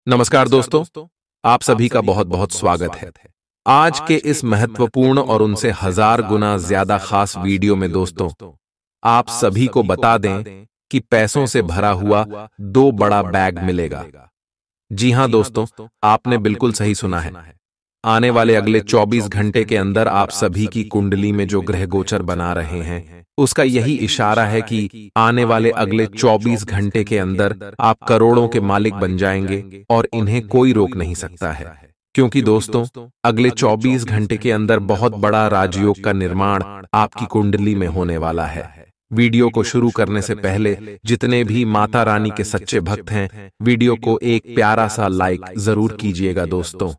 नमस्कार दोस्तों, आप सभी का बहुत बहुत स्वागत है। आज के इस महत्वपूर्ण और उनसे हजार गुना ज्यादा खास वीडियो में दोस्तों, आप सभी को बता दें कि पैसों से भरा हुआ दो बड़ा बैग मिलेगा। जी हां दोस्तों, आपने बिल्कुल सही सुना है। आने वाले अगले 24 घंटे के अंदर आप सभी की कुंडली में जो ग्रह गोचर बना रहे हैं, उसका यही इशारा है कि आने वाले अगले 24 घंटे के अंदर आप करोड़ों के मालिक बन जाएंगे और इन्हें कोई रोक नहीं सकता है। क्योंकि दोस्तों, अगले 24 घंटे के अंदर बहुत बड़ा राजयोग का निर्माण आपकी कुंडली में होने वाला है। वीडियो को शुरू करने से पहले जितने भी माता रानी के सच्चे भक्त हैं, वीडियो को एक प्यारा सा लाइक जरूर कीजिएगा दोस्तों,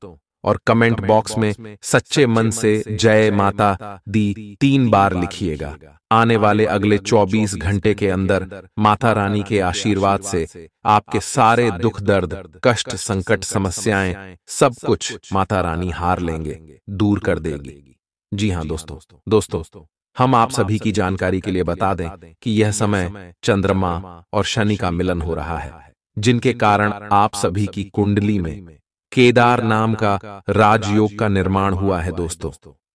और कमेंट बॉक्स में सच्चे मन से जय माता दी 3 बार लिखिएगा। आने वाले अगले 24 घंटे के अंदर माता रानी के आशीर्वाद से आपके सारे दुख दर्द, कष्ट, संकट, समस्याएं, सब कुछ माता रानी हार लेंगे, दूर कर देगी। जी हां दोस्तों, हम आप सभी की जानकारी के लिए बता दें कि यह समय चंद्रमा और शनि का मिलन हो रहा है, जिनके कारण आप सभी की कुंडली में केदार नाम का राजयोग का निर्माण हुआ है दोस्तों।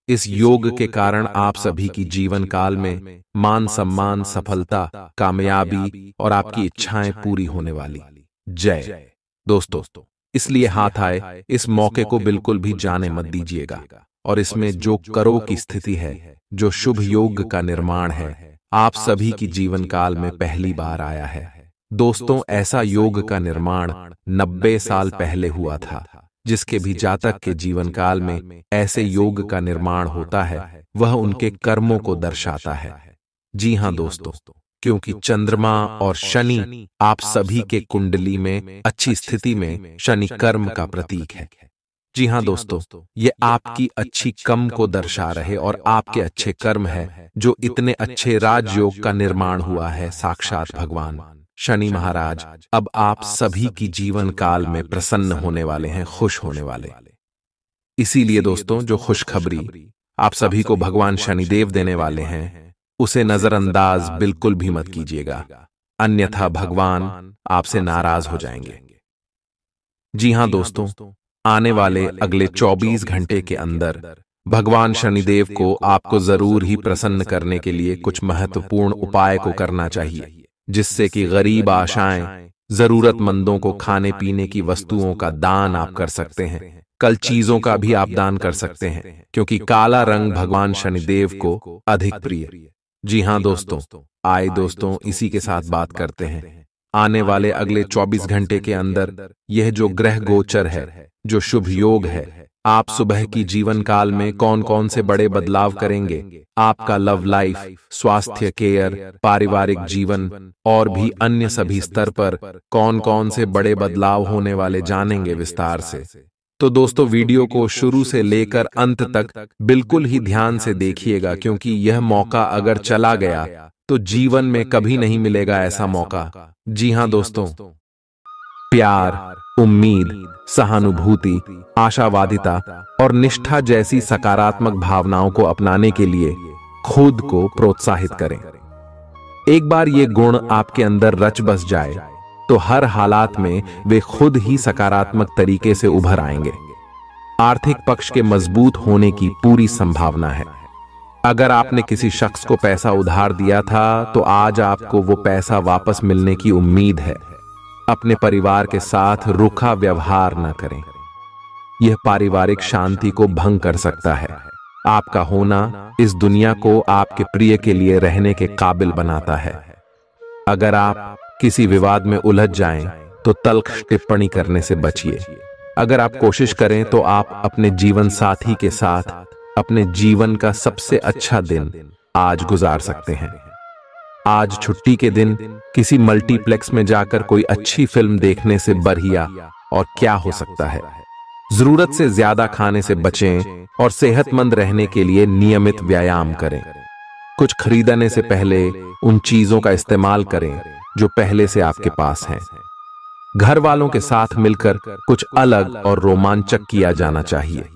इस योग के कारण आप सभी की जीवन काल में मान सम्मान, सफलता, कामयाबी और आपकी इच्छाएं पूरी होने वाली। जय दोस्तों, इसलिए हाथ आए इस मौके को बिल्कुल भी जाने मत दीजिएगा। और इसमें जो करों की स्थिति है, जो शुभ योग का निर्माण है, आप सभी की जीवन काल में पहली बार आया है दोस्तों। ऐसा योग का निर्माण 90 साल पहले हुआ था। जिसके भी जातक के जीवन काल में ऐसे योग का निर्माण होता है, वह उनके कर्मों को दर्शाता है। जी हां दोस्तों, क्योंकि चंद्रमा और शनि आप सभी के कुंडली में अच्छी स्थिति में शनि कर्म का प्रतीक है। जी हां दोस्तों, ये आपकी अच्छी कम को दर्शा रहे और आपके अच्छे कर्म है, जो इतने अच्छे राजयोग का निर्माण हुआ है। साक्षात भगवान शनि महाराज अब आप सभी की जीवन काल में प्रसन्न होने वाले हैं, खुश होने वाले। इसीलिए दोस्तों, जो खुशखबरी आप सभी को भगवान शनिदेव देने वाले हैं, उसे नजरअंदाज बिल्कुल भी मत कीजिएगा, अन्यथा भगवान आपसे नाराज हो जाएंगे। जी हां दोस्तों, आने वाले अगले 24 घंटे के अंदर भगवान शनिदेव को आपको जरूर ही प्रसन्न करने के लिए कुछ महत्वपूर्ण उपाय को करना चाहिए, जिससे कि गरीब आशाएं, जरूरतमंदों को खाने पीने की वस्तुओं का दान आप कर सकते हैं। कल चीजों का भी आप दान कर सकते हैं, क्योंकि काला रंग भगवान शनिदेव को अधिक प्रिय। जी हां दोस्तों, आए दोस्तों, इसी के साथ बात करते हैं। आने वाले अगले 24 घंटे के अंदर यह जो ग्रह गोचर है, जो शुभ योग है, आप सुबह की जीवन काल में कौन कौन से बड़े बदलाव करेंगे, आपका लव लाइफ, स्वास्थ्य केयर, पारिवारिक जीवन और भी अन्य सभी स्तर पर कौन कौन से बड़े बदलाव होने वाले जानेंगे विस्तार से। तो दोस्तों, वीडियो को शुरू से लेकर अंत तक बिल्कुल ही ध्यान से देखिएगा, क्योंकि यह मौका अगर चला गया तो जीवन में कभी नहीं मिलेगा ऐसा मौका। जी हां दोस्तों, प्यार, उम्मीद, सहानुभूति, आशावादिता और निष्ठा जैसी सकारात्मक भावनाओं को अपनाने के लिए खुद को प्रोत्साहित करें। एक बार ये गुण आपके अंदर रच बस जाए तो हर हालात में वे खुद ही सकारात्मक तरीके से उभर आएंगे। आर्थिक पक्ष के मजबूत होने की पूरी संभावना है। अगर आपने किसी शख्स को पैसा उधार दिया था, तो आज आपको वो पैसा वापस मिलने की उम्मीद है। अपने परिवार के साथ रूखा व्यवहार न करें, यह पारिवारिक शांति को भंग कर सकता है। आपका होना इस दुनिया को आपके प्रिय के लिए रहने के काबिल बनाता है। अगर आप किसी विवाद में उलझ जाएं, तो तल्ख टिप्पणी करने से बचिए। अगर आप कोशिश करें तो आप अपने जीवन साथी के साथ अपने जीवन का सबसे अच्छा दिन आज गुजार सकते हैं। आज छुट्टी के दिन किसी मल्टीप्लेक्स में जाकर कोई अच्छी फिल्म देखने से बढ़िया और क्या हो सकता है। जरूरत से ज्यादा खाने से बचें और सेहतमंद रहने के लिए नियमित व्यायाम करें। कुछ खरीदने से पहले उन चीजों का इस्तेमाल करें जो पहले से आपके पास हैं। घर वालों के साथ मिलकर कुछ अलग और रोमांचक किया जाना चाहिए।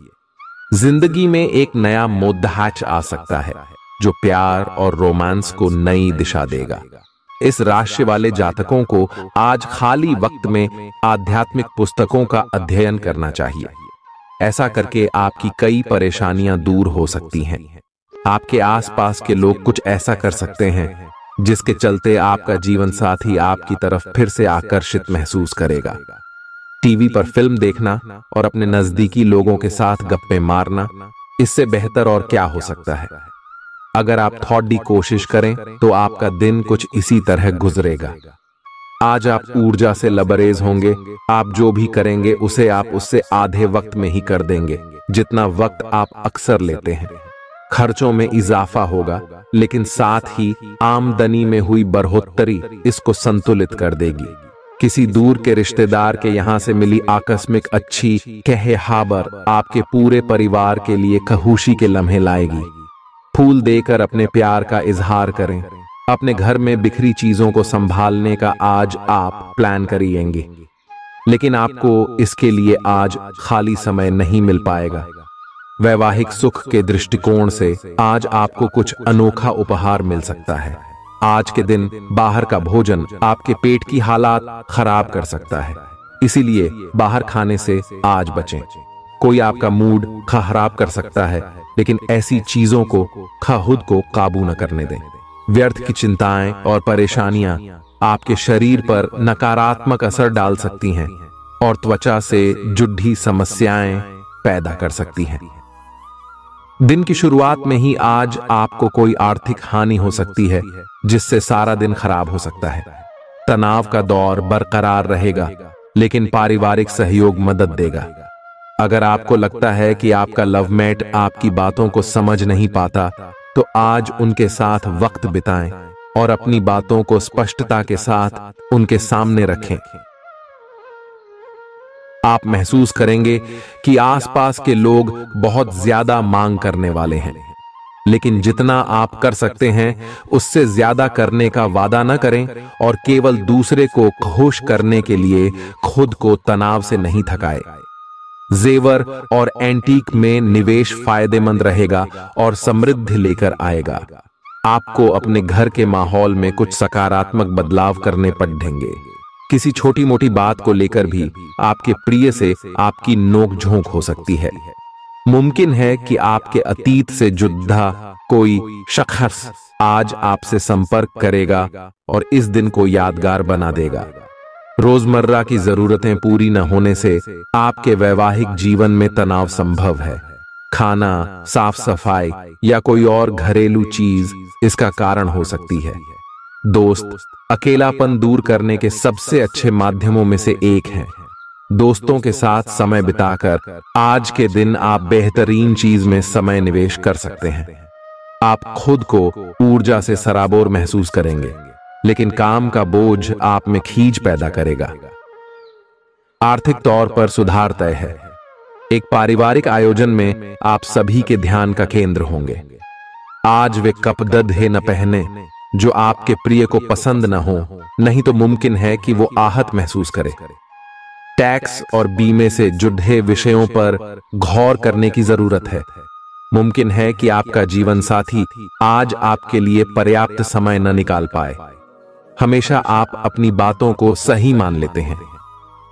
जिंदगी में एक नया मोद्दाच आ सकता है, जो प्यार और रोमांस को नई दिशा देगा। इस राशि वाले जातकों को आज खाली वक्त में आध्यात्मिक पुस्तकों का अध्ययन करना चाहिए। ऐसा करके आपकी कई परेशानियां दूर हो सकती हैं। आपके आसपास के लोग कुछ ऐसा कर सकते हैं जिसके चलते आपका जीवन साथी आपकी तरफ फिर से आकर्षित महसूस करेगा। टीवी पर फिल्म देखना और अपने नजदीकी लोगों के साथ गप्पे मारना, इससे बेहतर और क्या हो सकता है। अगर आप थोड़ी कोशिश करें तो आपका दिन कुछ इसी तरह गुजरेगा। आज आप ऊर्जा से लबरेज होंगे। आप जो भी करेंगे उसे आप उससे आधे वक्त में ही कर देंगे जितना वक्त आप अक्सर लेते हैं। खर्चों में इजाफा होगा, लेकिन साथ ही आमदनी में हुई बढ़ोतरी इसको संतुलित कर देगी। किसी दूर के रिश्तेदार के यहां से मिली आकस्मिक अच्छी खबर आपके पूरे परिवार के लिए खुशी के लम्हे लाएगी। फूल देकर अपने प्यार का इजहार करें। अपने घर में बिखरी चीजों को संभालने का आज आप प्लान करिएंगे, लेकिन आपको इसके लिए आज खाली समय नहीं मिल पाएगा। वैवाहिक सुख के दृष्टिकोण से आज आपको कुछ अनोखा उपहार मिल सकता है। आज के दिन बाहर का भोजन आपके पेट की हालात खराब कर सकता है, इसीलिए बाहर खाने से आज बचें। कोई आपका मूड खराब कर सकता है, लेकिन ऐसी चीजों को खुद को काबू न करने दें। व्यर्थ की चिंताएं और परेशानियां आपके शरीर पर नकारात्मक असर डाल सकती हैं और त्वचा से जुड़ी समस्याएं पैदा कर सकती हैं। दिन की शुरुआत में ही आज आपको कोई आर्थिक हानि हो सकती है, जिससे सारा दिन खराब हो सकता है। तनाव का दौर बरकरार रहेगा, लेकिन पारिवारिक सहयोग मदद देगा। अगर आपको लगता है कि आपका लवमेट आपकी बातों को समझ नहीं पाता, तो आज उनके साथ वक्त बिताएं और अपनी बातों को स्पष्टता के साथ उनके सामने रखें। आप महसूस करेंगे कि आसपास के लोग बहुत ज्यादा मांग करने वाले हैं, लेकिन जितना आप कर सकते हैं उससे ज्यादा करने का वादा न करें और केवल दूसरे को खुश करने के लिए खुद को तनाव से नहीं थकाए। जेवर और एंटीक में निवेश फायदेमंद रहेगा और समृद्धि लेकर आएगा। आपको अपने घर के माहौल में कुछ सकारात्मक बदलाव करने पड़ेंगे। किसी छोटी मोटी बात को लेकर भी आपके प्रिय से आपकी नोकझोंक हो सकती है। मुमकिन है कि आपके अतीत से जुड़ा कोई शख्स आज आपसे संपर्क करेगा और इस दिन को यादगार बना देगा। रोजमर्रा की जरूरतें पूरी न होने से आपके वैवाहिक जीवन में तनाव संभव है। खाना, साफ सफाई या कोई और घरेलू चीज इसका कारण हो सकती है। दोस्त अकेलापन दूर करने के सबसे अच्छे माध्यमों में से एक है। दोस्तों के साथ समय बिताकर आज के दिन आप बेहतरीन चीज में समय निवेश कर सकते हैं। आप खुद को ऊर्जा से सराबोर महसूस करेंगे, लेकिन काम का बोझ आप में खींच पैदा करेगा। आर्थिक तौर पर सुधार तय है। एक पारिवारिक आयोजन में आप सभी के ध्यान का केंद्र होंगे। आज वे कपड़े न पहने जो आपके प्रिय को पसंद न हो, नहीं तो मुमकिन है कि वो आहत महसूस करे। टैक्स और बीमे से जुड़े विषयों पर गौर करने की जरूरत है। मुमकिन है कि आपका जीवन साथी आज आपके लिए पर्याप्त समय न निकाल पाए। हमेशा आप अपनी बातों को सही मान लेते हैं।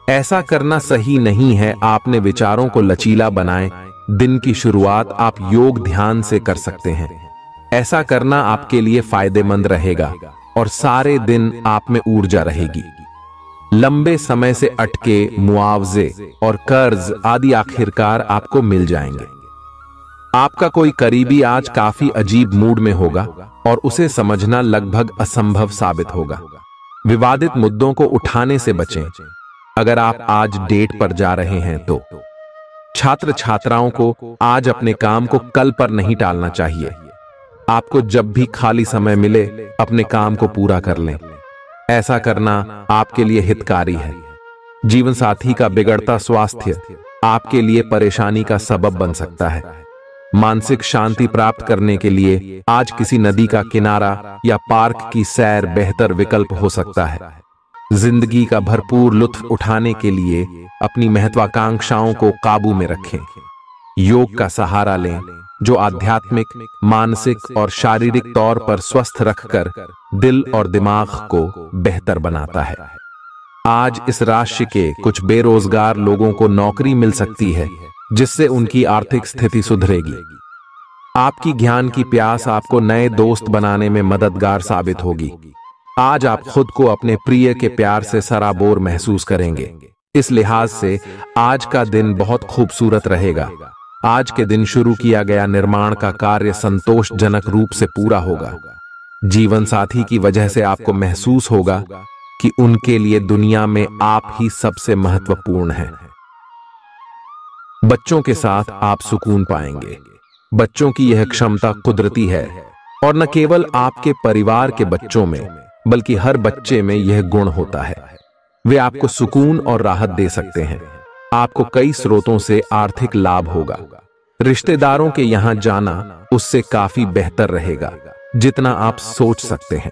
ऐसा करना सही नहीं है। आपने विचारों को लचीला बनाएं। दिन की शुरुआत आप योग ध्यान से कर सकते हैं। ऐसा करना आपके लिए फायदेमंद रहेगा और सारे दिन आप में ऊर्जा रहेगी। लंबे समय से अटके मुआवजे और कर्ज आदि आखिरकार आपको मिल जाएंगे। आपका कोई करीबी आज काफी अजीब मूड में होगा और उसे समझना लगभग असंभव साबित होगा। विवादित मुद्दों को उठाने से बचें। अगर आप आज डेट पर जा रहे हैं तो छात्र छात्राओं को आज अपने काम को कल पर नहीं टालना चाहिए। आपको जब भी खाली समय मिले अपने काम को पूरा कर लें। ऐसा करना आपके लिए हितकारी है। जीवन साथी का बिगड़ता स्वास्थ्य आपके लिए परेशानी का सबब बन सकता है। मानसिक शांति प्राप्त करने के लिए आज किसी नदी का किनारा या पार्क की सैर बेहतर विकल्प हो सकता है। जिंदगी का भरपूर लुत्फ उठाने के लिए अपनी महत्वाकांक्षाओं को काबू में रखें। योग का सहारा लें जो आध्यात्मिक, मानसिक और शारीरिक तौर पर स्वस्थ रखकर दिल और दिमाग को बेहतर बनाता है। आज इस राशि के कुछ बेरोजगार लोगों को नौकरी मिल सकती है, जिससे उनकी आर्थिक स्थिति सुधरेगी। आपकी ज्ञान की प्यास आपको नए दोस्त बनाने में मददगार साबित होगी। आज आप खुद को अपने प्रिय के प्यार से सराबोर महसूस करेंगे। इस लिहाज से आज का दिन बहुत खूबसूरत रहेगा। आज के दिन शुरू किया गया निर्माण का कार्य संतोषजनक रूप से पूरा होगा। जीवन साथी की वजह से आपको महसूस होगा कि उनके लिए दुनिया में आप ही सबसे महत्वपूर्ण हैं। बच्चों के साथ आप सुकून पाएंगे। बच्चों की यह क्षमता कुदरती है और न केवल आपके परिवार के बच्चों में बल्कि हर बच्चे में यह गुण होता है। वे आपको सुकून और राहत दे सकते हैं। आपको कई स्रोतों से आर्थिक लाभ होगा। रिश्तेदारों के यहां जाना उससे काफी बेहतर रहेगा जितना आप सोच सकते हैं।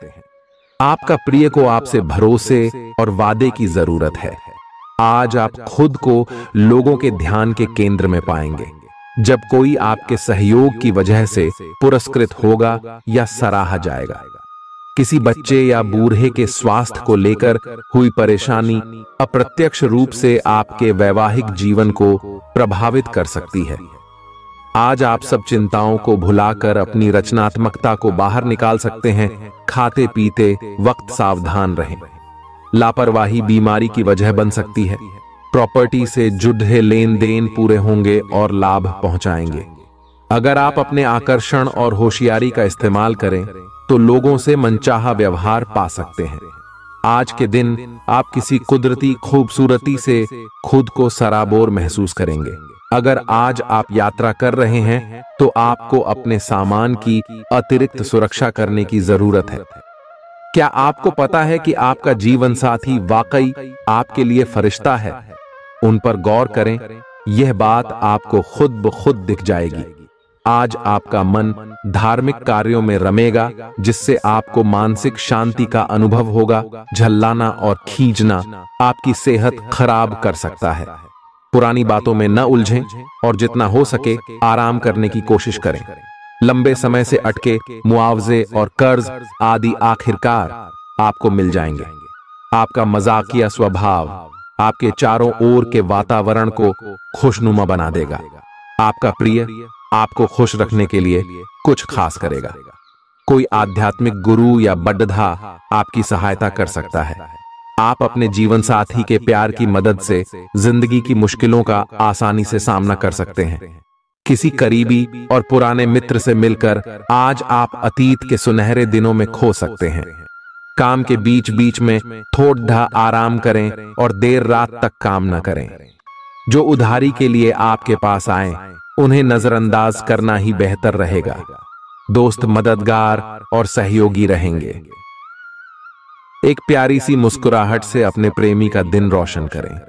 आपका प्रिय को आपसे भरोसे और वादे की जरूरत है। आज आप खुद को लोगों के ध्यान के केंद्र में पाएंगे जब कोई आपके सहयोग की वजह से पुरस्कृत होगा या सराहा जाएगा। किसी बच्चे या बूढ़े के स्वास्थ्य को लेकर हुई परेशानी अप्रत्यक्ष रूप से आपके वैवाहिक जीवन को प्रभावित कर सकती है। आज आप सब चिंताओं को भुलाकर अपनी रचनात्मकता को बाहर निकाल सकते हैं। खाते पीते वक्त सावधान रहें। लापरवाही बीमारी की वजह बन सकती है। प्रॉपर्टी से जुड़े लेन देन पूरे होंगे और लाभ पहुंचाएंगे। अगर आप अपने आकर्षण और होशियारी का इस्तेमाल करें तो लोगों से मनचाहा व्यवहार पा सकते हैं। आज के दिन आप किसी कुदरती खूबसूरती से खुद को सराबोर महसूस करेंगे। अगर आज आप यात्रा कर रहे हैं तो आपको अपने सामान की अतिरिक्त सुरक्षा करने की जरूरत है। क्या आपको पता है कि आपका जीवन साथी वाकई आपके लिए फरिश्ता है? उन पर गौर करें। यह बात आपको खुद ब खुद दिख जाएगी। आज आपका मन धार्मिक कार्यों में रमेगा जिससे आपको मानसिक शांति का अनुभव होगा। झल्लाना और खींचना आपकी सेहत खराब कर सकता है। पुरानी बातों में न उलझें और जितना हो सके आराम करने की कोशिश करें। लंबे समय से अटके मुआवजे और कर्ज आदि आखिरकार आपको मिल जाएंगे। आपका मजाकिया स्वभाव आपके चारों ओर के वातावरण को खुशनुमा बना देगा। आपका प्रिय आपको खुश रखने के लिए कुछ खास करेगा। कोई आध्यात्मिक गुरु या बड्ढा आपकी सहायता कर सकता है। आप अपने जीवन साथी के प्यार की मदद से जिंदगी की मुश्किलों का आसानी से सामना कर सकते हैं। किसी करीबी और पुराने मित्र से मिलकर आज आप अतीत के सुनहरे दिनों में खो सकते हैं। काम के बीच बीच में थोड़ा आराम करें और देर रात तक काम न करें। जो उधारी के लिए आपके पास आए उन्हें नजरअंदाज करना ही बेहतर रहेगा। दोस्त मददगार और सहयोगी रहेंगे। एक प्यारी सी मुस्कुराहट से अपने प्रेमी का दिन रोशन करें।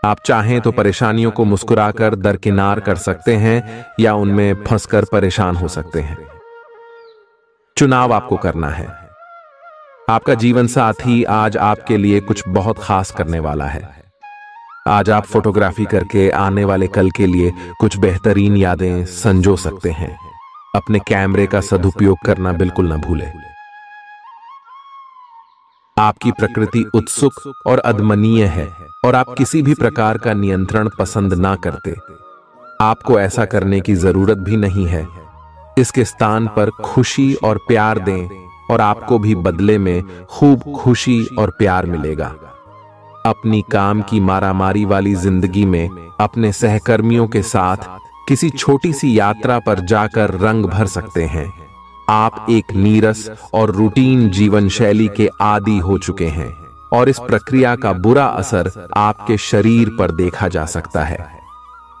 आप चाहें तो परेशानियों को मुस्कुराकर दरकिनार कर सकते हैं या उनमें फंसकर परेशान हो सकते हैं। चुनाव आपको करना है। आपका जीवन साथी आज आपके लिए कुछ बहुत खास करने वाला है। आज आप फोटोग्राफी करके आने वाले कल के लिए कुछ बेहतरीन यादें संजो सकते हैं। अपने कैमरे का सदुपयोग करना बिल्कुल न भूलें। आपकी प्रकृति उत्सुक और अदमनीय है और आप किसी भी प्रकार का नियंत्रण पसंद ना करते। आपको ऐसा करने की जरूरत भी नहीं है। इसके स्थान पर खुशी और प्यार दें और आपको भी बदले में खूब खुशी और प्यार मिलेगा। अपनी काम की मारामारी वाली जिंदगी में अपने सहकर्मियों के साथ किसी छोटी सी यात्रा पर जाकर रंग भर सकते हैं। आप एक नीरस और रूटीन जीवन शैली के आदी हो चुके हैं और इस प्रक्रिया का बुरा असर आपके शरीर पर देखा जा सकता है।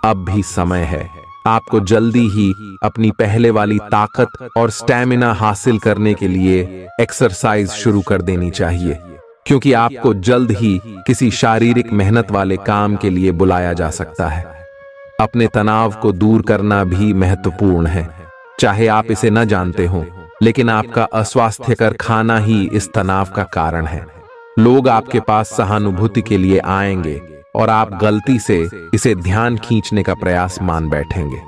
अब भी समय है। आपको जल्दी ही अपनी पहले वाली ताकत और स्टैमिना हासिल करने के लिए एक्सरसाइज शुरू कर देनी चाहिए, क्योंकि आपको जल्द ही किसी शारीरिक मेहनत वाले काम के लिए बुलाया जा सकता है। अपने तनाव को दूर करना भी महत्वपूर्ण है। चाहे आप इसे न जानते हो, लेकिन आपका अस्वास्थ्यकर खाना ही इस तनाव का कारण है। लोग आपके पास सहानुभूति के लिए आएंगे और आप गलती से इसे ध्यान खींचने का प्रयास मान बैठेंगे।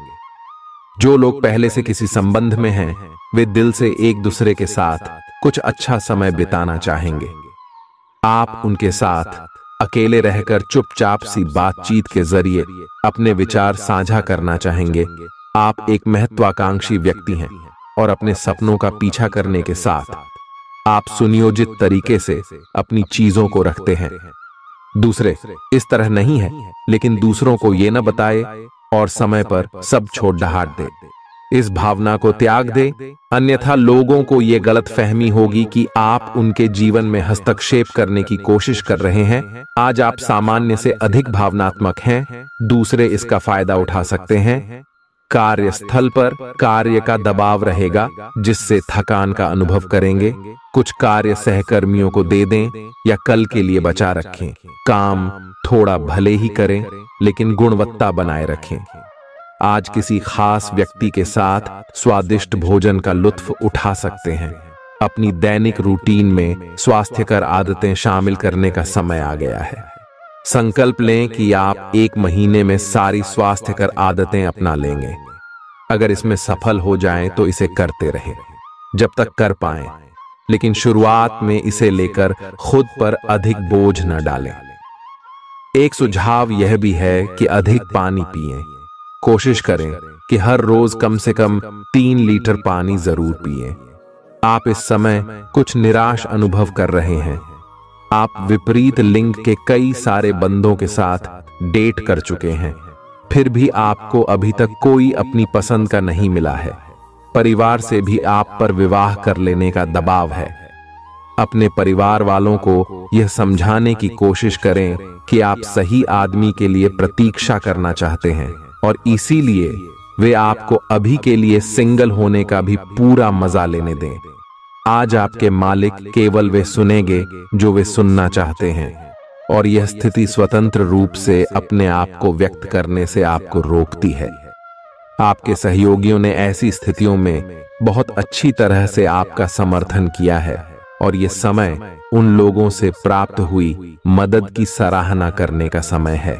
जो लोग पहले से किसी संबंध में हैं, वे दिल से एक दूसरे के साथ कुछ अच्छा समय बिताना चाहेंगे। आप उनके साथ अकेले रहकर चुपचाप सी बातचीत के जरिए अपने विचार साझा करना चाहेंगे। आप एक महत्वाकांक्षी व्यक्ति हैं और अपने सपनों का पीछा करने के साथ आप सुनियोजित तरीके से अपनी चीजों को रखते हैं। दूसरे इस तरह नहीं है, लेकिन दूसरों को ये न बताए और समय पर सब छोड़ डहाट दे। इस भावना को त्याग दे, अन्यथा लोगों को यह गलतफहमी होगी कि आप उनके जीवन में हस्तक्षेप करने की कोशिश कर रहे हैं। आज आप सामान्य से अधिक भावनात्मक हैं, दूसरे इसका फायदा उठा सकते हैं। कार्यस्थल पर कार्य का दबाव रहेगा, जिससे थकान का अनुभव करेंगे। कुछ कार्य सहकर्मियों को दे दें या कल के लिए बचा रखें। काम थोड़ा भले ही करें, लेकिन गुणवत्ता बनाए रखें। आज किसी खास व्यक्ति के साथ स्वादिष्ट भोजन का लुत्फ उठा सकते हैं। अपनी दैनिक रूटीन में स्वास्थ्यकर आदतें शामिल करने का समय आ गया है। संकल्प लें कि आप 1 महीने में सारी स्वास्थ्यकर आदतें अपना लेंगे। अगर इसमें सफल हो जाएं तो इसे करते रहें जब तक कर पाएं, लेकिन शुरुआत में इसे लेकर खुद पर अधिक बोझ न डालें। एक सुझाव यह भी है कि अधिक पानी पिएं। कोशिश करें कि हर रोज कम से कम 3 लीटर पानी जरूर पिएं। आप इस समय कुछ निराश अनुभव कर रहे हैं। आप विपरीत लिंग के कई सारे बंदों के साथ डेट कर चुके हैं, फिर भी आपको अभी तक कोई अपनी पसंद का नहीं मिला है। परिवार से भी आप पर विवाह कर लेने का दबाव है। अपने परिवार वालों को यह समझाने की कोशिश करें कि आप सही आदमी के लिए प्रतीक्षा करना चाहते हैं और इसीलिए वे आपको अभी के लिए सिंगल होने का भी पूरा मजा लेने दें। आज आपके मालिक केवल वे सुनेंगे जो वे सुनना चाहते हैं, और यह स्थिति स्वतंत्र रूप से अपने आप को व्यक्त करने से आपको रोकती है। आपके सहयोगियों ने ऐसी स्थितियों में बहुत अच्छी तरह से आपका समर्थन किया है, और यह समय उन लोगों से प्राप्त हुई मदद की सराहना करने का समय है।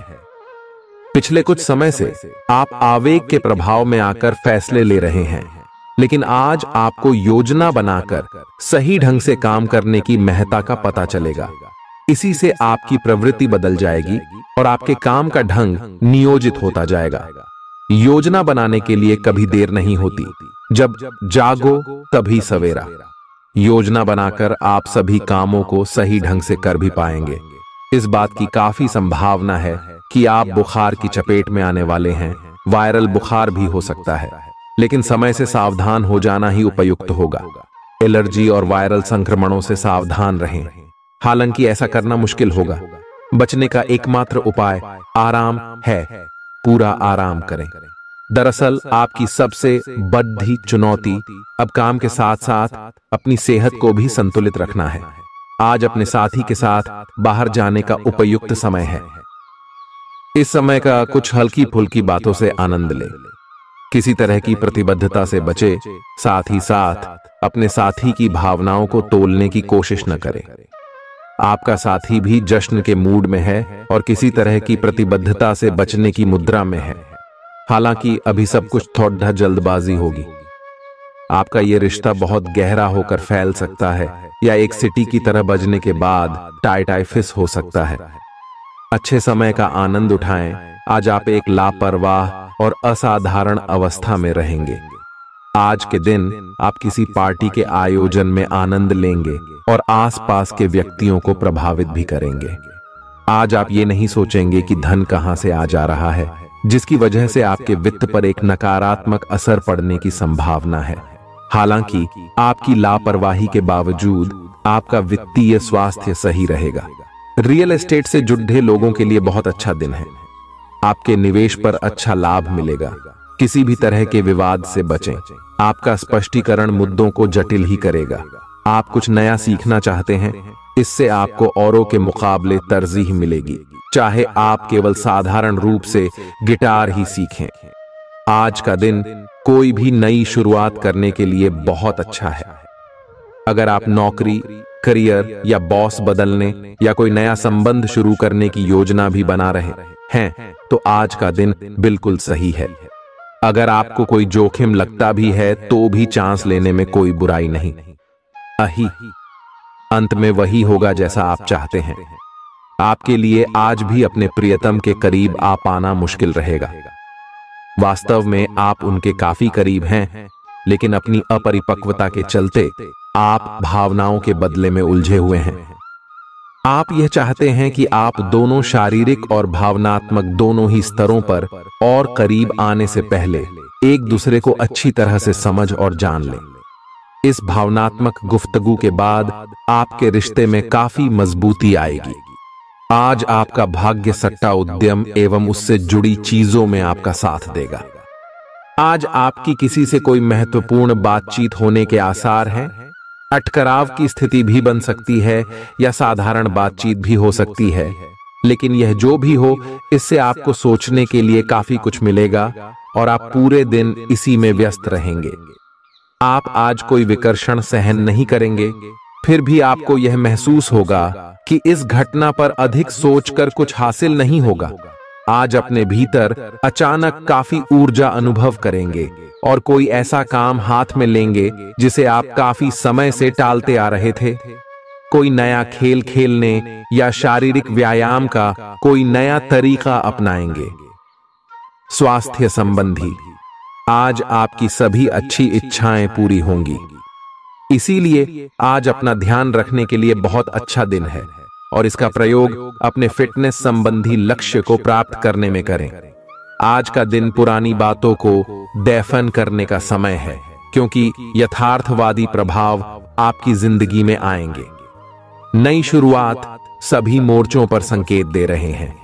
पिछले कुछ समय से आप आवेग के प्रभाव में आकर फैसले ले रहे हैं, लेकिन आज आपको योजना बनाकर सही ढंग से काम करने की महत्ता का पता चलेगा। इसी से आपकी प्रवृत्ति बदल जाएगी और आपके काम का ढंग नियोजित होता जाएगा। योजना बनाने के लिए कभी देर नहीं होती, जब जागो तभी सवेरा। योजना बनाकर आप सभी कामों को सही ढंग से कर भी पाएंगे। इस बात की काफी संभावना है कि आप बुखार की चपेट में आने वाले हैं। वायरल बुखार भी हो सकता है, लेकिन समय से सावधान हो जाना ही उपयुक्त होगा। एलर्जी और वायरल संक्रमणों से सावधान रहें। हालांकि ऐसा करना मुश्किल होगा। बचने का एकमात्र उपाय आराम है। पूरा आराम करें। दरअसल आपकी सबसे बड़ी चुनौती अब काम के साथ साथ अपनी सेहत को भी संतुलित रखना है। आज अपने साथी के साथ बाहर जाने का उपयुक्त समय है। इस समय का कुछ हल्की फुल्की बातों से आनंद लें। किसी तरह की प्रतिबद्धता से बचे, साथ ही साथ अपने साथी की भावनाओं को तोलने की कोशिश न करें। आपका साथी भी जश्न के मूड में है और किसी तरह की प्रतिबद्धता से बचने की मुद्रा में है। हालांकि अभी सब कुछ थोड़ा जल्दबाजी होगी। आपका यह रिश्ता बहुत गहरा होकर फैल सकता है या एक सिटी की तरह बजने के बाद टाई फिस हो सकता है। अच्छे समय का आनंद उठाएं। आज आप एक लापरवाह और असाधारण अवस्था में रहेंगे। आज के दिन आप किसी पार्टी के आयोजन में आनंद लेंगे और आसपास के व्यक्तियों को प्रभावित भी करेंगे। आज आप ये नहीं सोचेंगे कि धन कहां से आ जा रहा है, जिसकी वजह से आपके वित्त पर एक नकारात्मक असर पड़ने की संभावना है। हालांकि आपकी लापरवाही के बावजूद आपका वित्तीय स्वास्थ्य सही रहेगा। रियल एस्टेट से जुड़े लोगों के लिए बहुत अच्छा दिन है। आपके निवेश पर अच्छा लाभ मिलेगा। किसी भी तरह के विवाद से बचें। आपका स्पष्टीकरण मुद्दों को जटिल ही करेगा। आप कुछ नया सीखना चाहते हैं, इससे आपको औरों के मुकाबले तरजीह मिलेगी, चाहे आप केवल साधारण रूप से गिटार ही सीखें। आज का दिन कोई भी नई शुरुआत करने के लिए बहुत अच्छा है। अगर आप नौकरी, करियर या बॉस बदलने या कोई नया संबंध शुरू करने की योजना भी बना रहे हैं, तो आज का दिन बिल्कुल सही है। अगर आपको कोई जोखिम लगता भी है तो भी चांस लेने में कोई बुराई नहीं। अंत में वही होगा जैसा आप चाहते हैं। आपके लिए आज भी अपने प्रियतम के करीब आ पाना मुश्किल रहेगा। वास्तव में आप उनके काफी करीब हैं, लेकिन अपनी अपरिपक्वता के चलते आप भावनाओं के बदले में उलझे हुए हैं। आप यह चाहते हैं कि आप दोनों शारीरिक और भावनात्मक दोनों ही स्तरों पर और करीब आने से पहले एक दूसरे को अच्छी तरह से समझ और जान लें। इस भावनात्मक गुफ्तगू के बाद आपके रिश्ते में काफी मजबूती आएगी। आज आपका भाग्य सट्टा उद्यम एवं उससे जुड़ी चीजों में आपका साथ देगा। आज आपकी किसी से कोई महत्वपूर्ण बातचीत होने के आसार हैं। अटकराव की स्थिति भी बन सकती है या साधारण बातचीत भी हो सकती है, लेकिन यह जो भी हो, इससे आपको सोचने के लिए काफी कुछ मिलेगा और आप पूरे दिन इसी में व्यस्त रहेंगे। आप आज कोई विकर्षण सहन नहीं करेंगे, फिर भी आपको यह महसूस होगा कि इस घटना पर अधिक सोचकर कुछ हासिल नहीं होगा। आज अपने भीतर अचानक काफी ऊर्जा अनुभव करेंगे और कोई ऐसा काम हाथ में लेंगे जिसे आप काफी समय से टालते आ रहे थे। कोई नया खेल खेलने या शारीरिक व्यायाम का कोई नया तरीका अपनाएंगे। स्वास्थ्य संबंधी आज आपकी सभी अच्छी इच्छाएं पूरी होंगी। इसीलिए आज अपना ध्यान रखने के लिए बहुत अच्छा दिन है और इसका प्रयोग अपने फिटनेस संबंधी लक्ष्य को प्राप्त करने में करें। आज का दिन पुरानी बातों को दफन करने का समय है, क्योंकि यथार्थवादी प्रभाव आपकी जिंदगी में आएंगे। नई शुरुआत सभी मोर्चों पर संकेत दे रहे हैं।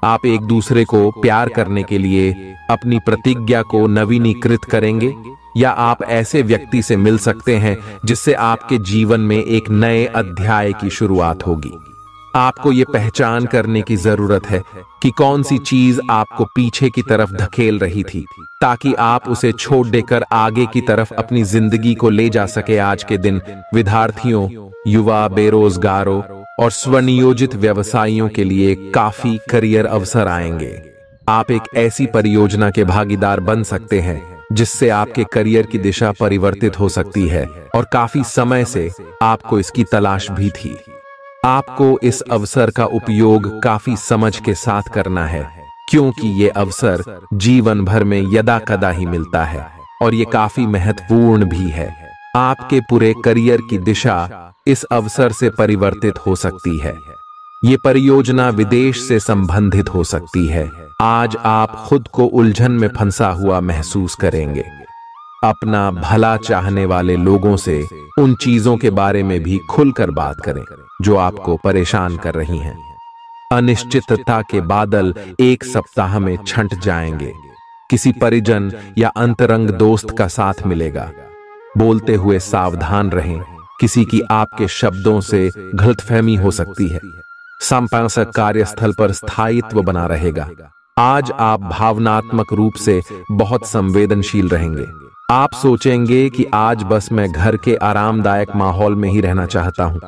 आप एक दूसरे को प्यार करने के लिए अपनी प्रतिज्ञा को नवीनीकृत करेंगे, या आप ऐसे व्यक्ति से मिल सकते हैं जिससे आपके जीवन में एक नए अध्याय की शुरुआत होगी। आपको ये पहचान करने की जरूरत है कि कौन सी चीज आपको पीछे की तरफ धकेल रही थी, ताकि आप उसे छोड़ देकर आगे की तरफ अपनी जिंदगी को ले जा सके। आज के दिन विद्यार्थियों, युवा, बेरोजगारों और स्वनियोजित व्यवसायियों के लिए काफी करियर अवसर आएंगे। आप एक ऐसी परियोजना के भागीदार बन सकते हैं जिससे आपके करियर की दिशा परिवर्तित हो सकती है और काफी समय से आपको इसकी तलाश भी थी। आपको इस अवसर का उपयोग काफी समझ के साथ करना है, क्योंकि ये अवसर जीवन भर में यदा कदा ही मिलता है और ये काफी महत्वपूर्ण भी है। आपके पूरे करियर की दिशा इस अवसर से परिवर्तित हो सकती है। ये परियोजना विदेश से संबंधित हो सकती है। आज आप खुद को उलझन में फंसा हुआ महसूस करेंगे। अपना भला चाहने वाले लोगों से उन चीजों के बारे में भी खुलकर बात करें जो आपको परेशान कर रही हैं। अनिश्चितता के बादल एक सप्ताह में छंट जाएंगे। किसी परिजन या अंतरंग दोस्त का साथ मिलेगा। बोलते हुए सावधान रहें, किसी की आपके शब्दों से गलतफहमी हो सकती है। संपादक कार्यस्थल पर स्थायित्व बना रहेगा। आज आप भावनात्मक रूप से बहुत संवेदनशील रहेंगे। आप सोचेंगे कि आज बस मैं घर के आरामदायक माहौल में ही रहना चाहता हूं।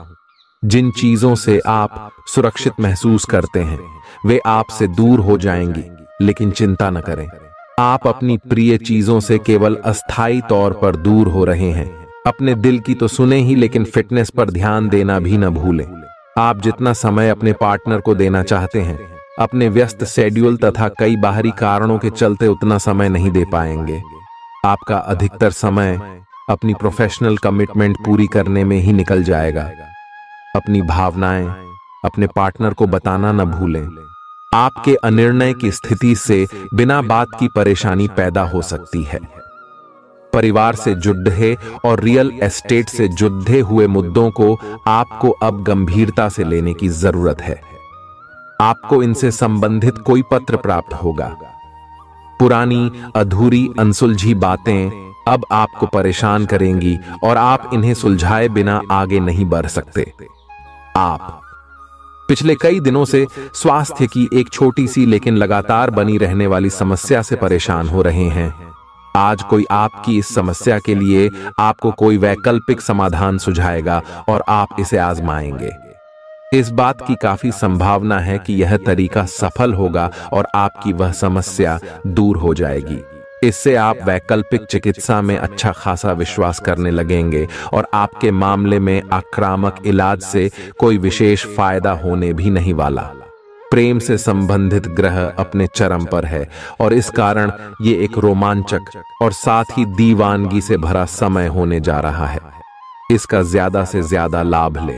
जिन चीजों से आप सुरक्षित महसूस करते हैं वे आपसे दूर हो जाएंगी, लेकिन चिंता न करें, आप अपनी प्रिय चीजों से केवल अस्थायी तौर पर दूर हो रहे हैं। अपने दिल की तो सुने ही, लेकिन फिटनेस पर ध्यान देना भी न भूलें। आप जितना समय अपने पार्टनर को देना चाहते हैं, अपने व्यस्त शेड्यूल तथा कई बाहरी कारणों के चलते उतना समय नहीं दे पाएंगे। आपका अधिकतर समय अपनी प्रोफेशनल कमिटमेंट पूरी करने में ही निकल जाएगा। अपनी भावनाएं अपने पार्टनर को बताना न भूलें। आपके अनिर्णय की स्थिति से बिना बात की परेशानी पैदा हो सकती है। परिवार से जुड़े और रियल एस्टेट से जुड़े हुए मुद्दों को आपको अब गंभीरता से लेने की जरूरत है। आपको इनसे संबंधित कोई पत्र प्राप्त होगा। पुरानी अधूरी अनसुलझी बातें अब आपको परेशान करेंगी और आप इन्हें सुलझाए बिना आगे नहीं बढ़ सकते। आप पिछले कई दिनों से स्वास्थ्य की एक छोटी सी लेकिन लगातार बनी रहने वाली समस्या से परेशान हो रहे हैं। आज कोई आपकी इस समस्या के लिए आपको कोई वैकल्पिक समाधान सुझाएगा और आप इसे आजमाएंगे। इस बात की काफी संभावना है कि यह तरीका सफल होगा और आपकी वह समस्या दूर हो जाएगी। इससे आप वैकल्पिक चिकित्सा में अच्छा खासा विश्वास करने लगेंगे और आपके मामले में आक्रामक इलाज से कोई विशेष फायदा होने भी नहीं वाला। प्रेम से संबंधित ग्रह अपने चरम पर है और इस कारण ये एक रोमांचक और साथ ही दीवानगी से भरा समय होने जा रहा है। इसका ज्यादा से ज्यादा लाभ ले।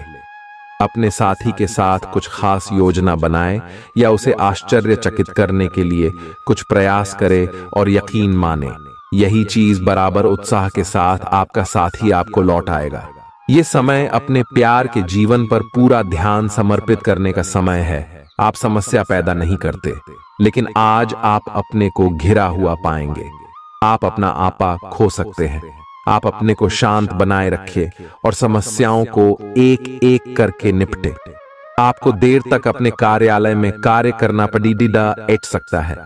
अपने साथी के साथ कुछ खास योजना बनाए या उसे आश्चर्यचकित करने के लिए कुछ प्रयास करे और यकीन माने यही चीज बराबर उत्साह के साथ आपका साथी आपको लौट आएगा। ये समय अपने प्यार के जीवन पर पूरा ध्यान समर्पित करने का समय है। आप समस्या पैदा नहीं करते, लेकिन आज आप अपने को घिरा हुआ पाएंगे। आप अपना आपा खो सकते हैं। आप अपने को शांत बनाए रखें और समस्याओं को एक एक करके निपटे। आपको देर तक अपने कार्यालय में कार्य करना पड़ सकता है।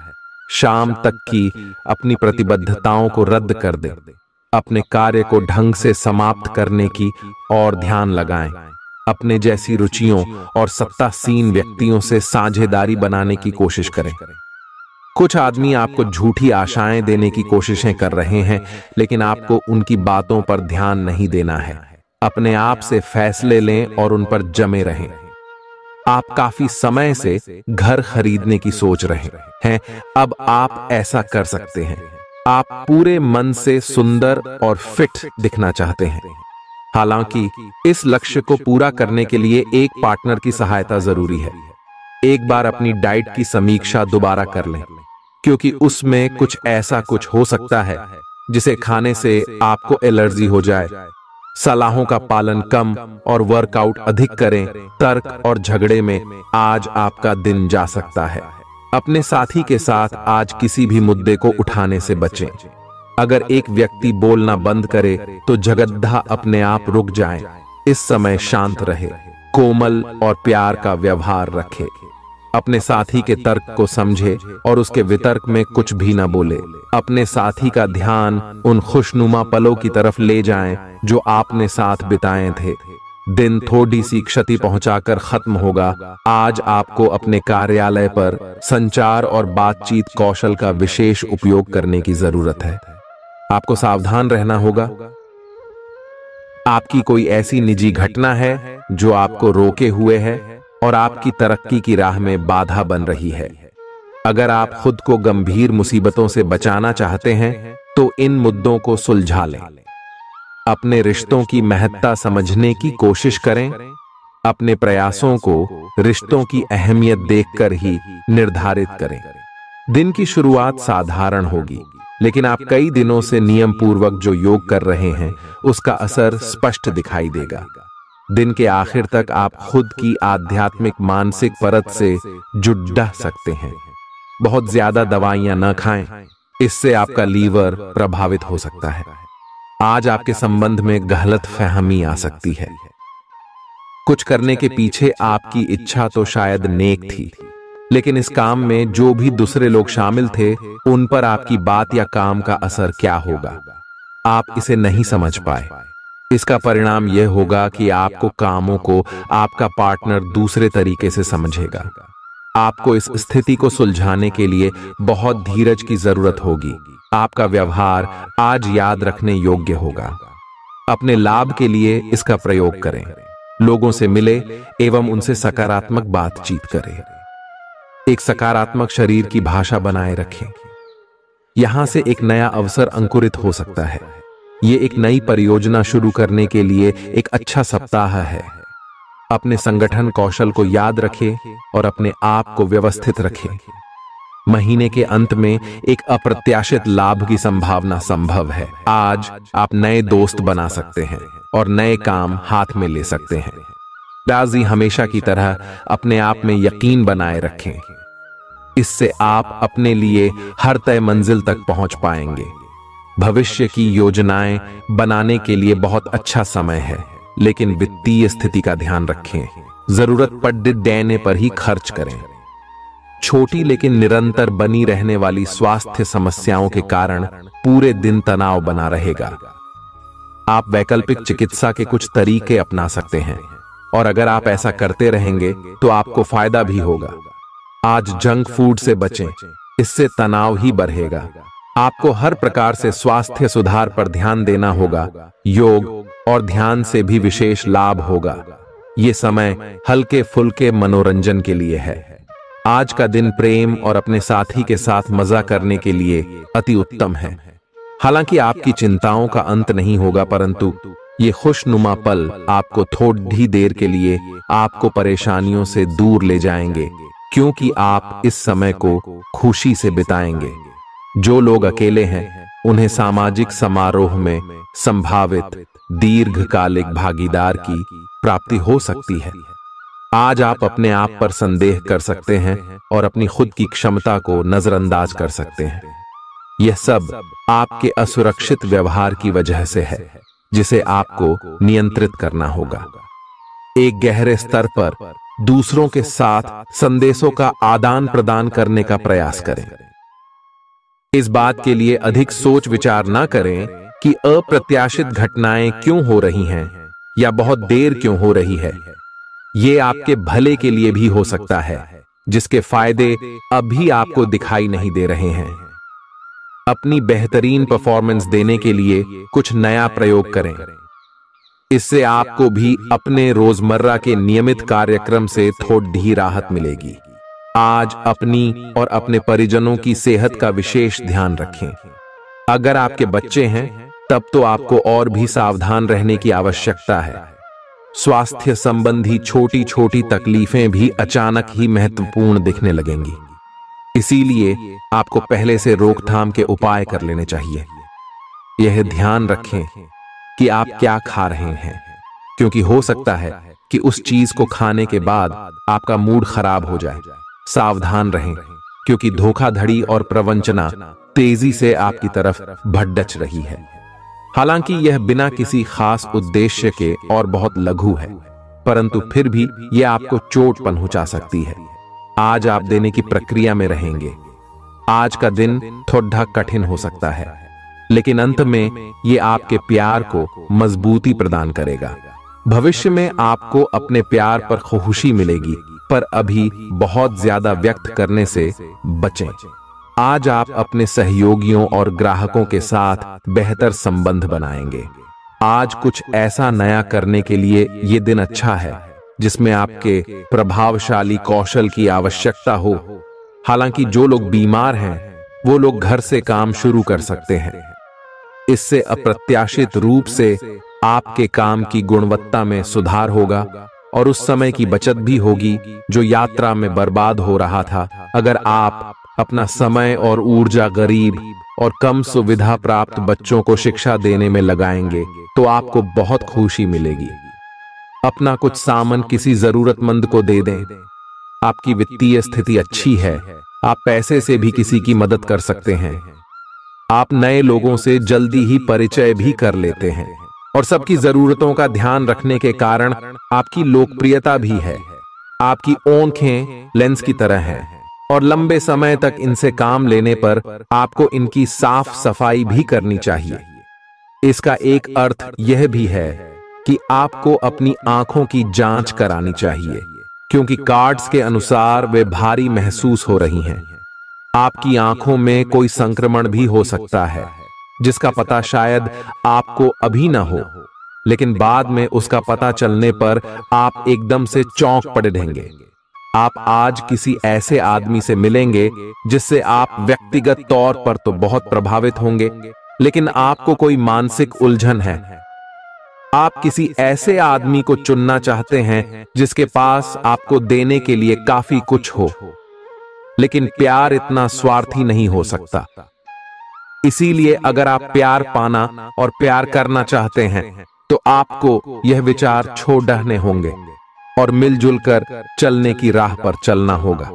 शाम तक की अपनी प्रतिबद्धताओं को रद्द कर दे। अपने कार्य को ढंग से समाप्त करने की और ध्यान लगाएं। अपने जैसी रुचियों और सत्तासीन व्यक्तियों से साझेदारी बनाने की कोशिश करें। कुछ आदमी आपको झूठी आशाएं देने की कोशिशें कर रहे हैं, लेकिन आपको उनकी बातों पर ध्यान नहीं देना है। अपने आप से फैसले लें और उन पर जमे रहें। आप काफी समय से घर खरीदने की सोच रहे हैं, अब आप ऐसा कर सकते हैं। आप पूरे मन से सुंदर और फिट दिखना चाहते हैं। हालांकि इस लक्ष्य को पूरा करने के लिए एक पार्टनर की सहायता जरूरी है। एक बार अपनी डाइट की समीक्षा दोबारा कर लें, क्योंकि उसमें कुछ ऐसा कुछ हो सकता है जिसे खाने से आपको एलर्जी हो जाए। सलाहों का पालन कम और वर्कआउट अधिक करें। तर्क और झगड़े में आज आपका दिन जा सकता है। अपने साथी के साथ आज किसी भी मुद्दे को उठाने से बचें। अगर एक व्यक्ति बोलना बंद करे तो जगद्धा अपने आप रुक जाए। इस समय शांत रहे, कोमल और प्यार का व्यवहार रखे। अपने साथी के तर्क को समझे और उसके वितर्क में कुछ भी न बोले। अपने साथी का ध्यान उन खुशनुमा पलों की तरफ ले जाएं जो आपने साथ बिताए थे। दिन थोड़ी सी क्षति पहुंचाकर खत्म होगा। आज आपको अपने कार्यालय पर संचार और बातचीत कौशल का विशेष उपयोग करने की जरूरत है। आपको सावधान रहना होगा। आपकी कोई ऐसी निजी घटना है जो आपको रोके हुए है और आपकी तरक्की की राह में बाधा बन रही है। अगर आप खुद को गंभीर मुसीबतों से बचाना चाहते हैं तो इन मुद्दों को सुलझा लें। अपने रिश्तों की महत्ता समझने की कोशिश करें। अपने प्रयासों को रिश्तों की अहमियत देखकर ही निर्धारित करें। दिन की शुरुआत साधारण होगी, लेकिन आप कई दिनों से नियम पूर्वक जो योग कर रहे हैं उसका असर स्पष्ट दिखाई देगा। दिन के आखिर तक आप खुद की आध्यात्मिक मानसिक परत से जुड़ सकते हैं। बहुत ज्यादा दवाइयां न खाएं, इससे आपका लीवर प्रभावित हो सकता है। आज आपके संबंध में गलतफहमी आ सकती है। कुछ करने के पीछे आपकी इच्छा तो शायद नेक थी, लेकिन इस काम में जो भी दूसरे लोग शामिल थे उन पर आपकी बात या काम का असर क्या होगा, आप इसे नहीं समझ पाए। इसका परिणाम यह होगा कि आपको कामों को आपका पार्टनर दूसरे तरीके से समझेगा। आपको इस स्थिति को सुलझाने के लिए बहुत धीरज की जरूरत होगी। आपका व्यवहार आज याद रखने योग्य होगा। अपने लाभ के लिए इसका प्रयोग करें। लोगों से मिले एवं उनसे सकारात्मक बातचीत करें। एक सकारात्मक शरीर की भाषा बनाए रखें। यहां से एक नया अवसर अंकुरित हो सकता है। ये एक नई परियोजना शुरू करने के लिए एक अच्छा सप्ताह है। अपने संगठन कौशल को याद रखें और अपने आप को व्यवस्थित रखें। महीने के अंत में एक अप्रत्याशित लाभ की संभावना संभव है। आज आप नए दोस्त बना सकते हैं और नए काम हाथ में ले सकते हैं। राजी हमेशा की तरह अपने आप में यकीन बनाए रखें। इससे आप अपने लिए हर तय मंजिल तक पहुंच पाएंगे। भविष्य की योजनाएं बनाने के लिए बहुत अच्छा समय है, लेकिन वित्तीय स्थिति का ध्यान रखें। जरूरत पड़ने पर ही खर्च करें। छोटी लेकिन निरंतर बनी रहने वाली स्वास्थ्य समस्याओं के कारण पूरे दिन तनाव बना रहेगा। आप वैकल्पिक चिकित्सा के कुछ तरीके अपना सकते हैं और अगर आप ऐसा करते रहेंगे तो आपको फायदा भी होगा। आज जंक फूड से बचें, इससे तनाव ही बढ़ेगा। आपको हर प्रकार से स्वास्थ्य सुधार पर ध्यान देना होगा। योग और ध्यान से भी विशेष लाभ होगा। ये समय हल्के फुल्के मनोरंजन के लिए है। आज का दिन प्रेम और अपने साथी के साथ मजा करने के लिए अति उत्तम है। हालांकि आपकी चिंताओं का अंत नहीं होगा, परंतु ये खुशनुमा पल आपको थोड़ी देर के लिए आपको परेशानियों से दूर ले जाएंगे, क्योंकि आप इस समय को खुशी से बिताएंगे। जो लोग अकेले हैं उन्हें सामाजिक समारोह में संभावित दीर्घकालिक भागीदार की प्राप्ति हो सकती है। आज आप अपने आप पर संदेह कर सकते हैं और अपनी खुद की क्षमता को नजरअंदाज कर सकते हैं। यह सब आपके असुरक्षित व्यवहार की वजह से है, जिसे आपको नियंत्रित करना होगा। एक गहरे स्तर पर दूसरों के साथ संदेशों का आदान प्रदान करने का प्रयास करें। इस बात के लिए अधिक सोच विचार ना करें कि अप्रत्याशित घटनाएं क्यों हो रही हैं या बहुत देर क्यों हो रही है। ये आपके भले के लिए भी हो सकता है, जिसके फायदे अभी आपको दिखाई नहीं दे रहे हैं। अपनी बेहतरीन परफॉर्मेंस देने के लिए कुछ नया प्रयोग करें। इससे आपको भी अपने रोजमर्रा के नियमित कार्यक्रम से थोड़ी राहत मिलेगी। आज अपनी और अपने परिजनों की सेहत का विशेष ध्यान रखें। अगर आपके बच्चे हैं तब तो आपको और भी सावधान रहने की आवश्यकता है। स्वास्थ्य संबंधी छोटी छोटी तकलीफें भी अचानक ही महत्वपूर्ण दिखने लगेंगी। इसीलिए आपको पहले से रोकथाम के उपाय कर लेने चाहिए। यह ध्यान रखें कि आप क्या खा रहे हैं, क्योंकि हो सकता है कि उस चीज को खाने के बाद आपका मूड खराब हो जाए। सावधान रहें, क्योंकि धोखाधड़ी और प्रवंचना तेजी से आपकी तरफ भड़क रही है। हालांकि यह बिना किसी खास उद्देश्य के और बहुत लघु है, परंतु फिर भी यह आपको चोट पहुंचा सकती है। आज आप देने की प्रक्रिया में रहेंगे। आज का दिन थोड़ा कठिन हो सकता है, लेकिन अंत में यह आपके प्यार को मजबूती प्रदान करेगा। भविष्य में आपको अपने प्यार पर खुशी मिलेगी, पर अभी बहुत ज्यादा व्यक्त करने से बचें। आज आप अपने सहयोगियों और ग्राहकों के साथ बेहतर संबंध बनाएंगे। आज कुछ ऐसा नया करने के लिए ये दिन अच्छा है जिसमें आपके प्रभावशाली कौशल की आवश्यकता हो। हालांकि जो लोग बीमार हैं वो लोग घर से काम शुरू कर सकते हैं। इससे अप्रत्याशित रूप से आपके काम की गुणवत्ता में सुधार होगा और उस समय की बचत भी होगी जो यात्रा में बर्बाद हो रहा था। अगर आप अपना समय और ऊर्जा गरीब और कम सुविधा प्राप्त बच्चों को शिक्षा देने में लगाएंगे तो आपको बहुत खुशी मिलेगी। अपना कुछ सामान किसी जरूरतमंद को दे दें। आपकी वित्तीय स्थिति अच्छी है, आप पैसे से भी किसी की मदद कर सकते हैं। आप नए लोगों से जल्दी ही परिचय भी कर लेते हैं और सबकी जरूरतों का ध्यान रखने के कारण आपकी लोकप्रियता भी है। आपकी आंखें लेंस की तरह हैं और लंबे समय तक इनसे काम लेने पर आपको इनकी साफ सफाई भी करनी चाहिए। इसका एक अर्थ यह भी है कि आपको अपनी आंखों की जांच करानी चाहिए, क्योंकि कार्ड्स के अनुसार वे भारी महसूस हो रही हैं। आपकी आंखों में कोई संक्रमण भी हो सकता है, जिसका पता शायद आपको अभी ना हो, लेकिन बाद में उसका पता चलने पर आप एकदम से चौंक पड़े रहेंगे। आप आज किसी ऐसे आदमी से मिलेंगे जिससे आप व्यक्तिगत तौर पर तो बहुत प्रभावित होंगे, लेकिन आपको कोई मानसिक उलझन है। आप किसी ऐसे आदमी को चुनना चाहते हैं जिसके पास आपको देने के लिए काफी कुछ हो, लेकिन प्यार इतना स्वार्थी नहीं हो सकता। इसीलिए अगर आप प्यार पाना और प्यार करना चाहते हैं तो आपको यह विचार छोड़ने होंगे और मिलजुल कर चलने की राह पर चलना होगा।